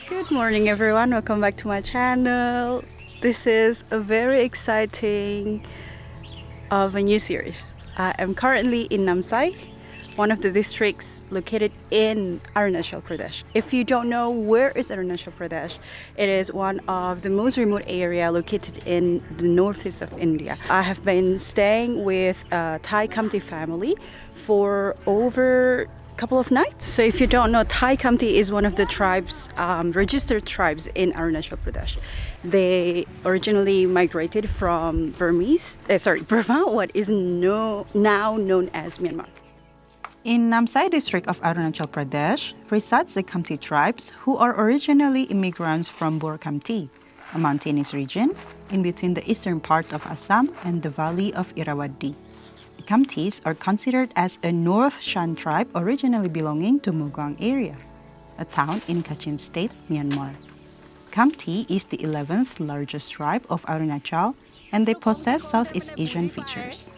Good morning everyone, welcome back to my channel. This is a very exciting of a new series. I am currently in Namsai, one of the districts located in Arunachal Pradesh. If you don't know where is Arunachal Pradesh, it is one of the most remote area located in the northeast of India. I have been staying with a Tai Khamti family for over couple of nights. So if you don't know, Tai Khamti is one of the tribes, registered tribes in Arunachal Pradesh. They originally migrated from Burma, what is now known as Myanmar. In Namsai district of Arunachal Pradesh resides the Khamti tribes, who are originally immigrants from Bor Khamti, a mountainous region in between the eastern part of Assam and the valley of Irrawaddy. The Khamtis are considered as a North Shan tribe originally belonging to Mugang area, a town in Kachin State, Myanmar. Khamti is the 11th largest tribe of Arunachal, and they possess Southeast Asian features.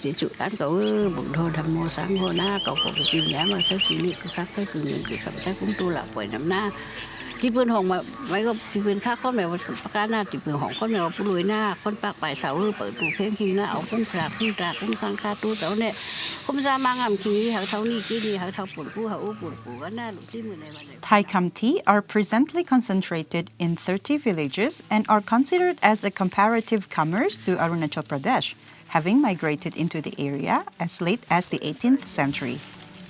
Chỉ chụp ăn cậu bụng thô thầm mô sáng hồ na cậu có cái tìm nhá mà sao chỉ nghĩ cái khác cái cứ nhìn cái cảm giác cũng tu là quậy nắm naที่เพื่อนห้องมาไว้ก็ที่เพื่อนข้าข้อแมวประการหน้าที่เพื่อนห้องข้อแมวผู้รวยหน้าคนปากปลายเสาเปิดตู้เพลงทีนะเอาคุ้มกราบคุ้มตราคุ้มข้างคาตู้เสาเนี่ยคุ้มซามางามคีหาเท่านี้กี่ดีหาเท่าปุ่นผู้หาอู้ปุ่นผู้ก็น่าหลุดที่มือในวันนี้ Tai Khamti are presently concentrated in 30 villages and are considered as a comparative comers to Arunachal Pradesh, having migrated into the area as late as the 18th century.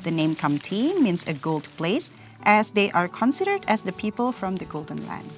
The name Khamti means a gold place, as they are considered as the people from the Golden Land.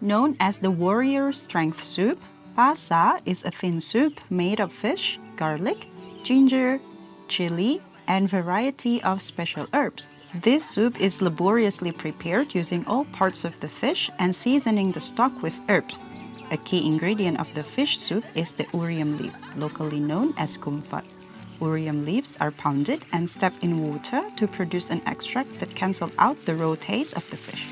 Known as the warrior strength soup, Paasa is a thin soup made of fish, garlic, ginger, chili, and variety of special herbs. This soup is laboriously prepared using all parts of the fish and seasoning the stock with herbs. A key ingredient of the fish soup is the urium leaf, locally known as kumpat. Urium leaves are pounded and steeped in water to produce an extract that cancels out the raw taste of the fish.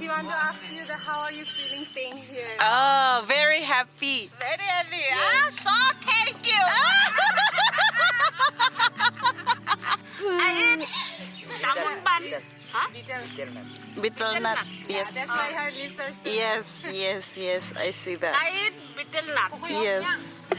She want to ask you how are you feeling staying here? Oh, very happy. Very happy. So thank you. I eat tamon ban. Betel nut. Yes. That's why her lips are so. Yes. I see that. I eat betel nut. Yes.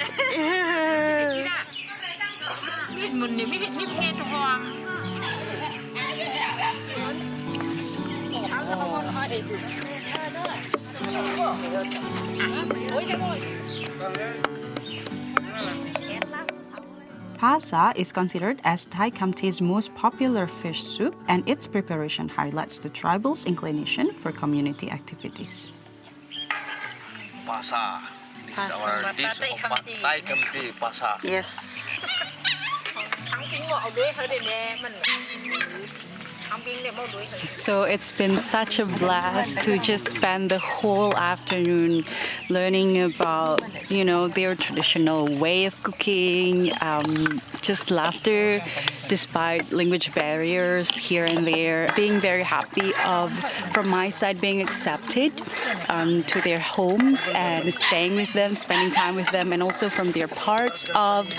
Paasa is considered as Tai Khamti's most popular fish soup, and its preparation highlights the tribal's inclination for community activities. Paasa. This is our dish of Tai Khamti Paasa. Yes. So it's been such a blast to just spend the whole afternoon learning about, their traditional way of cooking, just laughter despite language barriers here and there, being very happy from my side, being accepted to their homes and staying with them, spending time with them, and also from their part of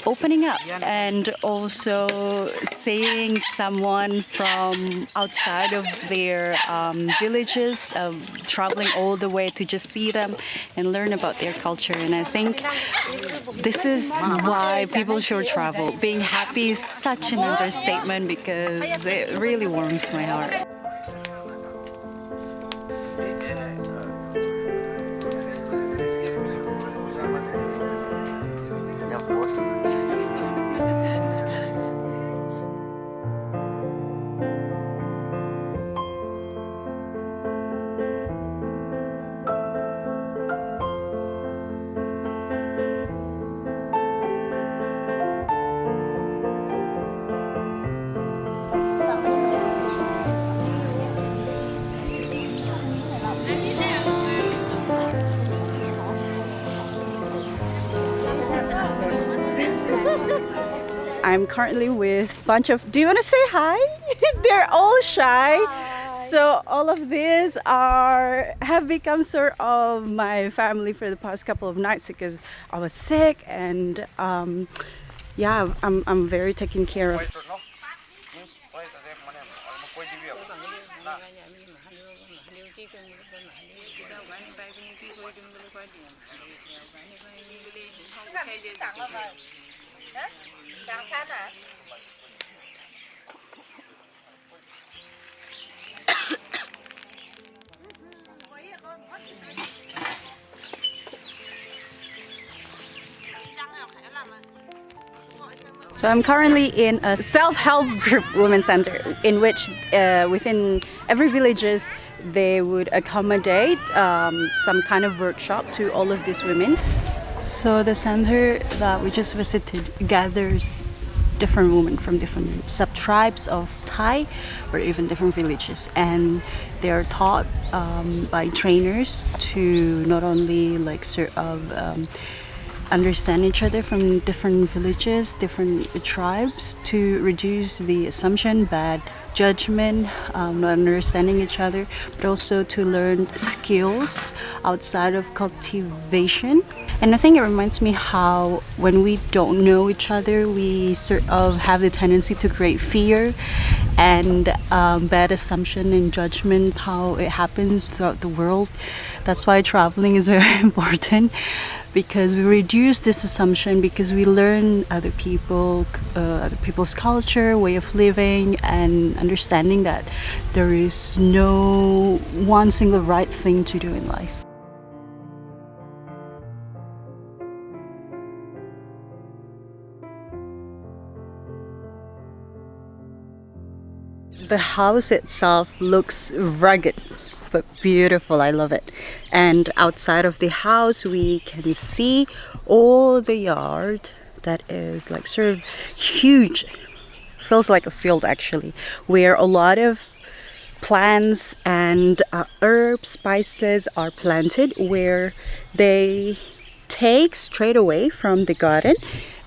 opening up, and also seeing someone from outside of their villages, traveling all the way to just see them and learn about their culture. And I think this is why people should travel. Being happy is such an understatement because it really warms my heart. I'm currently with a bunch of... Do you want to say hi? They're all shy. Hi. So all of these have become sort of my family for the past couple of nights because I was sick, and yeah, I'm very taken care of. So I'm currently in a self-help group women's center in which within every villages they would accommodate some kind of workshop to all of these women. So the center that we just visited gathers different women from different sub-tribes of Thai or even different villages, and they are taught by trainers to not only understand each other from different villages, different tribes, to reduce the assumption, bad judgment, not understanding each other, but also to learn skills outside of cultivation. And I think it reminds me how when we don't know each other, we sort of have the tendency to create fear and bad assumption and judgment, how it happens throughout the world. That's why traveling is very important, because we reduce this assumption, because we learn other people's culture, way of living, and understanding that there is no one single right thing to do in life. The house itself looks rugged but beautiful. I love it. And outside of the house we can see all the yard that is like sort of huge, feels like a field actually, where a lot of plants and herbs, spices are planted, where they take straight away from the garden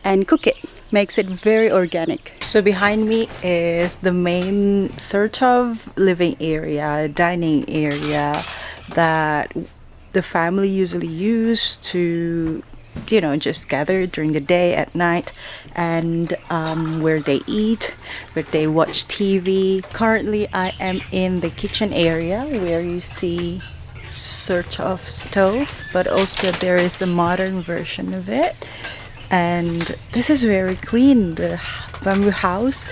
and cook it. Makes it very organic. So behind me is the main sort of living area, dining area that the family usually use to, just gather during the day, at night, and where they eat, where they watch TV. Currently I am in the kitchen area where you see sort of stove, but also there is a modern version of it. And this is very clean. The bamboo house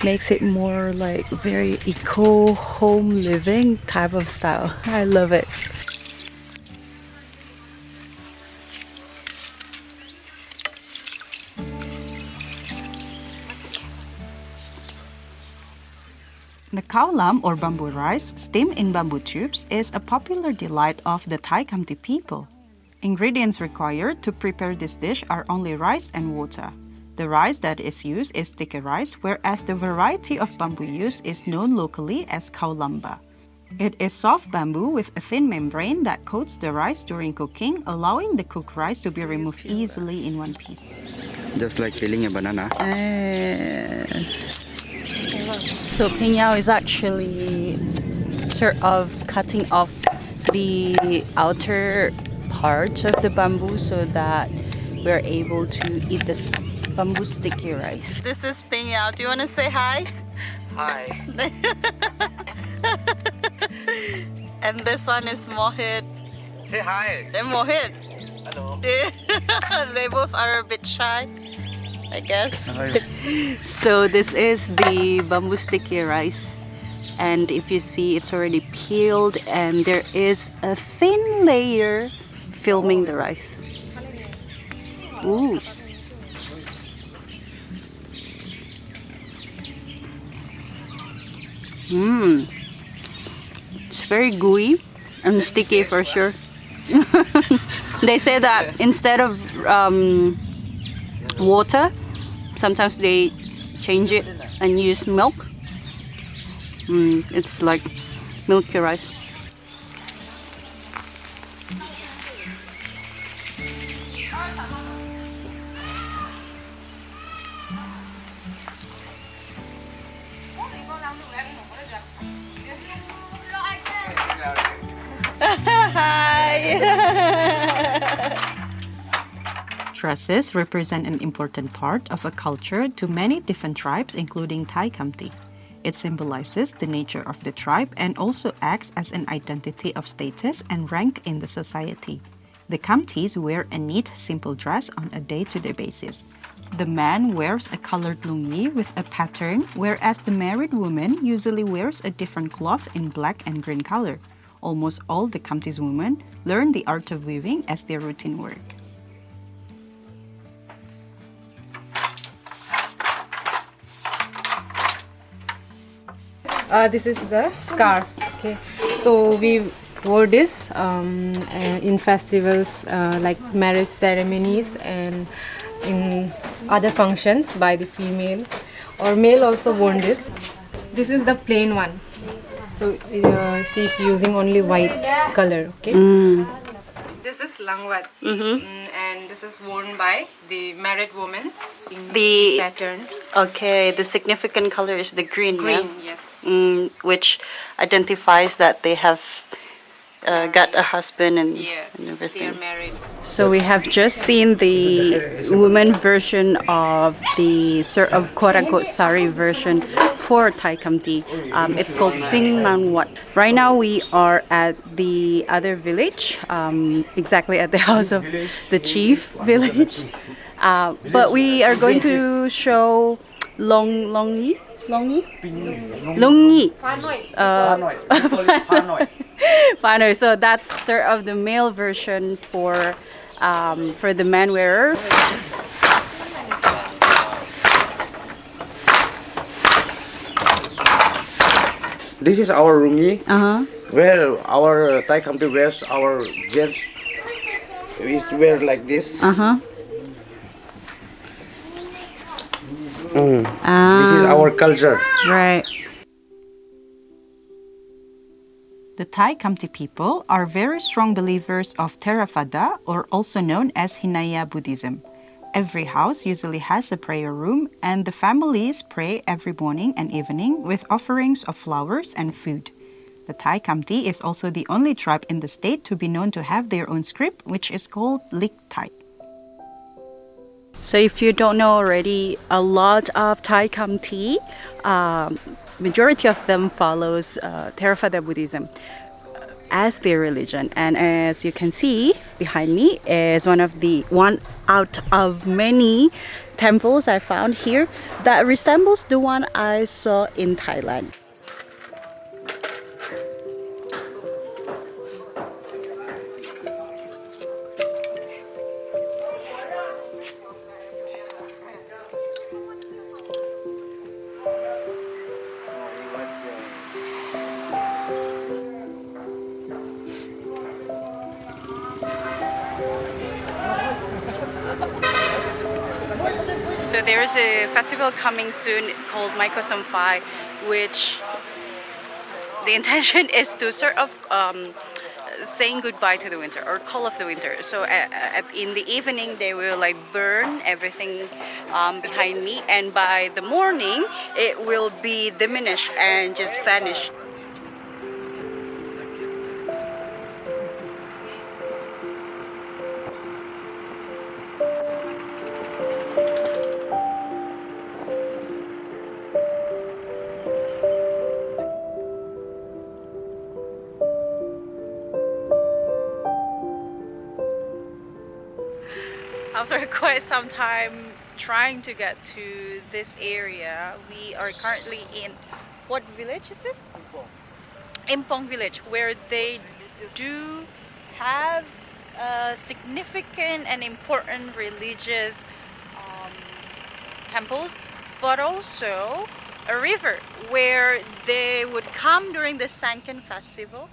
makes it more like very eco home living type of style. I love it. The khao lam or bamboo rice steamed in bamboo tubes is a popular delight of the Tai Khamti people. Ingredients required to prepare this dish are only rice and water. The rice that is used is sticky rice, whereas the variety of bamboo used is known locally as khao lamba. It is soft bamboo with a thin membrane that coats the rice during cooking, allowing the cooked rice to be removed easily in one piece. Just like peeling a banana. So piñao is actually sort of cutting off the outer part of the bamboo so that we're able to eat this bamboo sticky rice. This is piñao. Do you want to say hi? Hi. And this one is Mohit. Say hi. And Mohit. Hello. They both are a bit shy, I guess. So this is the bamboo sticky rice, and if you see, it's already peeled and there is a thin layer filming the rice. Ooh. It's very gooey and sticky for sure. They say that instead of water, sometimes they change it and use milk. It's like milky rice. Dresses represent an important part of a culture to many different tribes, including Tai Khamti. It symbolizes the nature of the tribe and also acts as an identity of status and rank in the society. The Khamtis wear a neat, simple dress on a day-to-day basis. The man wears a colored lungi with a pattern, whereas the married woman usually wears a different cloth in black and green color. Almost all the Khamtis women learn the art of weaving as their routine work. This is the scarf. Okay, so we wore this in festivals like marriage ceremonies and in other functions by the female, or male also worn this. This is the plain one. So she's using only white color. Okay. This is langwat, and this is worn by the married women in The patterns. Okay, the significant color is the green. Green, Yeah? yes. Which identifies that they have got a husband and, Yes, and they everything. are married. So we have just seen the women version of the sort of quote-unquote sari version for Tai Khamti. It's called Sing Nan Wat. Right now we are at the other village, exactly at the house of the chief village. But we are going to show Longi. Panoy. So that's sort of the male version for the man wearer. This is our rungi, Uh-huh. where our Tai Khamti wears our gents. We wear like this. Uh-huh. This is our culture. Right. The Tai Khamti people are very strong believers of Theravada, or also known as Hinaya Buddhism. Every house usually has a prayer room, and the families pray every morning and evening with offerings of flowers and food. The Tai Khamti is also the only tribe in the state to be known to have their own script, which is called Lik Tai. So if you don't know already, a lot of Tai Khamti, majority of them follows Theravada Buddhism. as their religion. And as you can see behind me is one out of many temples I found here that resembles the one I saw in Thailand. So there's a festival coming soon called Maikosomphai, which the intention is to sort of saying goodbye to the winter or call off the winter. So in the evening they will like burn everything behind me, and by the morning it will be diminished and just vanish. After quite some time trying to get to this area, we are currently in, what village is this? Impong village, where they do have significant and important religious temples, but also a river where they would come during the Sankan festival.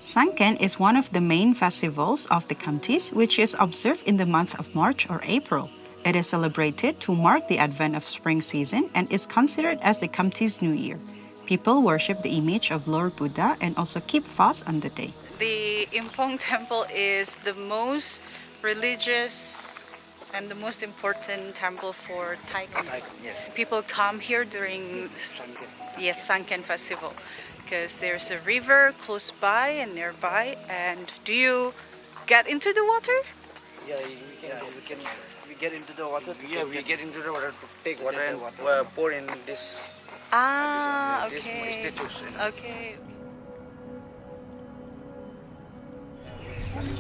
Sankan is one of the main festivals of the Khamtis, which is observed in the month of March or April. It is celebrated to mark the advent of spring season and is considered as the Khamtis' New Year. People worship the image of Lord Buddha and also keep fast on the day. The Impong temple is the most religious and the most important temple for Tai Khamti. Yes. People come here during Sankan festival, because there's a river close by and nearby. And do you get into the water? Yeah, we get into the water. Yeah, we get into the water to take water and pour in this. Ah, this okay. statues. Okay.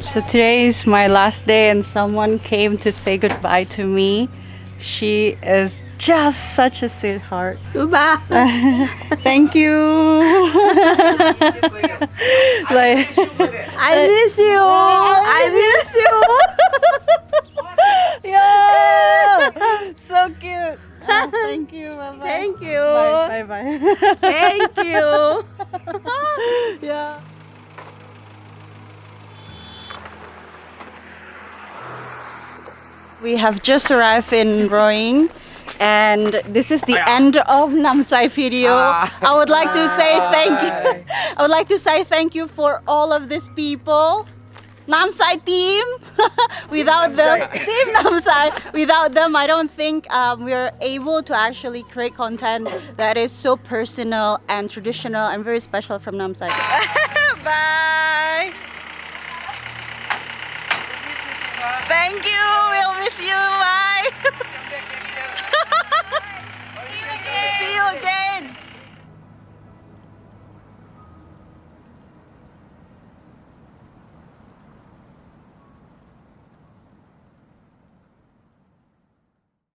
So today is my last day and someone came to say goodbye to me. She is just such a sweetheart. Ba. Thank you. Like, I miss you. I miss you. yeah, so cute. Thank you. Bye bye. Thank you. Bye bye. Thank you. Yeah. We have just arrived in Roing, and this is the end of Namsai video. I would like to say thank you. I would like to say thank you for all of these people. Namsai team. Without them, team Namsai. Without them, I don't think we're able to actually create content that is so personal and traditional and very special from Namsai. Bye. Thank you. We'll miss you.